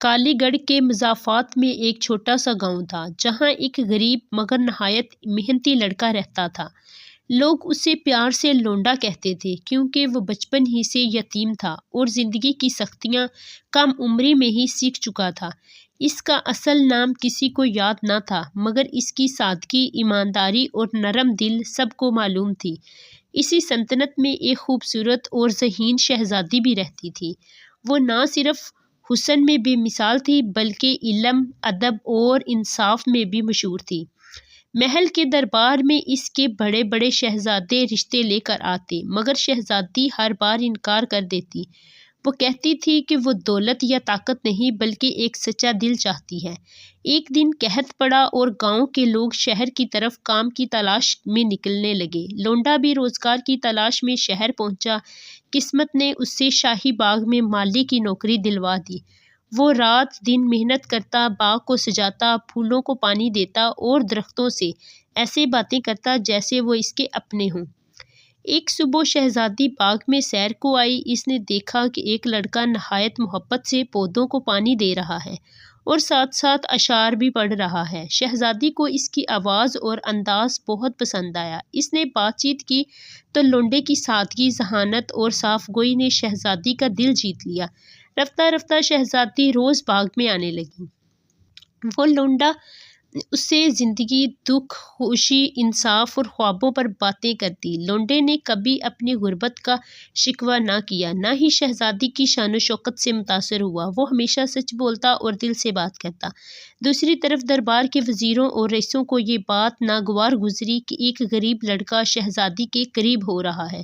کالی گڑھ کے مضافات میں ایک چھوٹا سا گاؤں تھا جہاں ایک غریب مگر نہایت محنتی لڑکا رہتا تھا۔ لوگ اسے پیار سے لونڈا کہتے تھے کیونکہ وہ بچپن ہی سے یتیم تھا اور زندگی کی سختیاں کم عمری میں ہی سیکھ چکا تھا۔ اس کا اصل نام کسی کو یاد نہ تھا مگر اس کی سادگی، ایمانداری اور نرم دل سب کو معلوم تھی۔ اسی سلطنت میں ایک خوبصورت اور ذہین شہزادی بھی رہتی تھی۔ وہ نہ صرف حسن میں بے مثال تھی بلکہ علم، ادب اور انصاف میں بھی مشہور تھی۔ محل کے دربار میں اس کے بڑے بڑے شہزادے رشتے لے کر آتے مگر شہزادی ہر بار انکار کر دیتی۔ وہ کہتی تھی کہ وہ دولت یا طاقت نہیں بلکہ ایک سچا دل چاہتی ہے۔ ایک دن قحط پڑا اور گاؤں کے لوگ شہر کی طرف کام کی تلاش میں نکلنے لگے۔ لونڈا بھی روزگار کی تلاش میں شہر پہنچا۔ قسمت نے اس سے شاہی باغ میں مالی کی نوکری دلوا دی۔ وہ رات دن محنت کرتا، باغ کو سجاتا، پھولوں کو پانی دیتا اور درختوں سے ایسے باتیں کرتا جیسے وہ اس کے اپنے ہوں۔ ایک صبح شہزادی باغ میں سیر کو آئی۔ اس نے دیکھا کہ ایک لڑکا نہایت محبت سے پودوں کو پانی دے رہا ہے اور ساتھ ساتھ اشعار بھی پڑھ رہا ہے۔ شہزادی کو اس کی آواز اور انداز بہت پسند آیا۔ اس نے بات چیت کی تو لونڈے کی سادگی، ذہانت اور صاف گوئی نے شہزادی کا دل جیت لیا۔ رفتہ رفتہ شہزادی روز باغ میں آنے لگی۔ وہ لونڈا اس سے زندگی، دکھ، خوشی، انصاف اور خوابوں پر باتیں کرتی۔ لونڈے نے کبھی اپنی غربت کا شکوہ نہ کیا، نہ ہی شہزادی کی شان و شوکت سے متاثر ہوا۔ وہ ہمیشہ سچ بولتا اور دل سے بات کرتا۔ دوسری طرف دربار کے وزیروں اور رئیسوں کو یہ بات ناگوار گزری کہ ایک غریب لڑکا شہزادی کے قریب ہو رہا ہے۔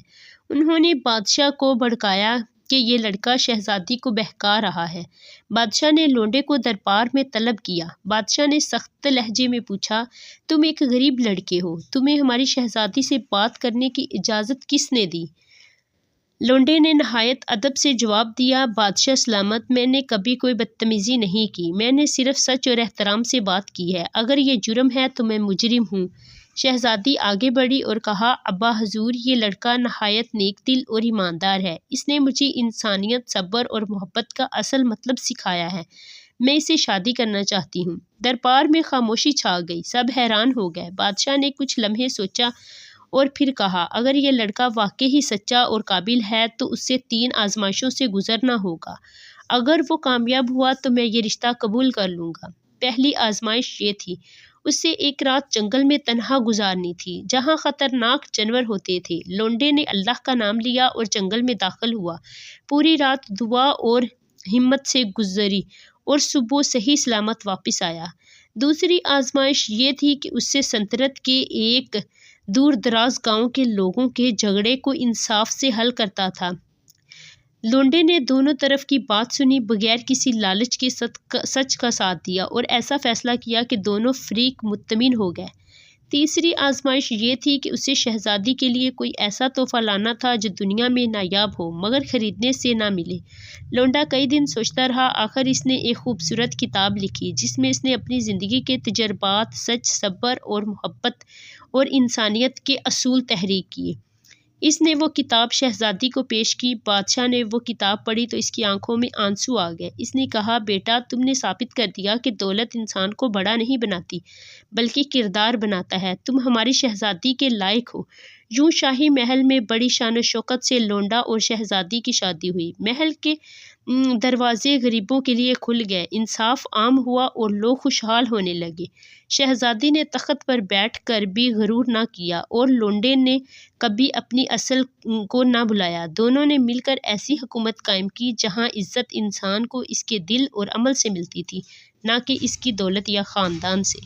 انہوں نے بادشاہ کو بھڑکایا کہ یہ لڑکا شہزادی کو بہکا رہا ہے۔ بادشاہ نے لونڈے کو دربار میں طلب کیا۔ بادشاہ نے سخت لہجے میں پوچھا، تم ایک غریب لڑکے ہو، تمہیں ہماری شہزادی سے بات کرنے کی اجازت کس نے دی؟ لونڈے نے نہایت ادب سے جواب دیا، بادشاہ سلامت، میں نے کبھی کوئی بدتمیزی نہیں کی، میں نے صرف سچ اور احترام سے بات کی ہے۔ اگر یہ جرم ہے تو میں مجرم ہوں۔ شہزادی آگے بڑھی اور کہا، ابا حضور، یہ لڑکا نہایت نیک دل اور ایماندار ہے۔ اس نے مجھے انسانیت، صبر اور محبت کا اصل مطلب سکھایا ہے۔ میں اسے شادی کرنا چاہتی ہوں۔ دربار میں خاموشی چھا گئی، سب حیران ہو گئے۔ بادشاہ نے کچھ لمحے سوچا اور پھر کہا، اگر یہ لڑکا واقعی ہی سچا اور قابل ہے تو اس سے 3 آزمائشوں سے گزرنا ہوگا۔ اگر وہ کامیاب ہوا تو میں یہ رشتہ قبول کر لوں گا۔ پہلی آزمائش یہ تھی، اسے ایک رات جنگل میں تنہا گزارنی تھی جہاں خطرناک جانور ہوتے تھے۔ لونڈے نے اللہ کا نام لیا اور جنگل میں داخل ہوا۔ پوری رات دعا اور ہمت سے گزری اور صبح صحیح سلامت واپس آیا۔ دوسری آزمائش یہ تھی کہ اس سے سلطنت کے ایک دور دراز گاؤں کے لوگوں کے جھگڑے کو انصاف سے حل کرتا تھا۔ لونڈے نے دونوں طرف کی بات سنی، بغیر کسی لالچ کے سچ کا ساتھ دیا اور ایسا فیصلہ کیا کہ دونوں فریق مطمئن ہو گئے۔ تیسری آزمائش یہ تھی کہ اسے شہزادی کے لیے کوئی ایسا تحفہ لانا تھا جو دنیا میں نایاب ہو مگر خریدنے سے نہ ملے۔ لونڈا کئی دن سوچتا رہا، آخر اس نے ایک خوبصورت کتاب لکھی جس میں اس نے اپنی زندگی کے تجربات، سچ، صبر اور محبت اور انسانیت کے اصول تحریر کیے۔ اس نے وہ کتاب شہزادی کو پیش کی۔ بادشاہ نے وہ کتاب پڑھی تو اس کی آنکھوں میں آنسو آ گئے۔ اس نے کہا، بیٹا، تم نے ثابت کر دیا کہ دولت انسان کو بڑا نہیں بناتی بلکہ کردار بناتا ہے۔ تم ہماری شہزادی کے لائق ہو۔ یوں شاہی محل میں بڑی شان و شوکت سے لونڈا اور شہزادی کی شادی ہوئی۔ محل کے دروازے غریبوں کے لیے کھل گئے، انصاف عام ہوا اور لوگ خوشحال ہونے لگے۔ شہزادی نے تخت پر بیٹھ کر بھی غرور نہ کیا اور لونڈے نے کبھی اپنی اصل کو نہ بھلایا۔ دونوں نے مل کر ایسی حکومت قائم کی جہاں عزت انسان کو اس کے دل اور عمل سے ملتی تھی، نہ کہ اس کی دولت یا خاندان سے۔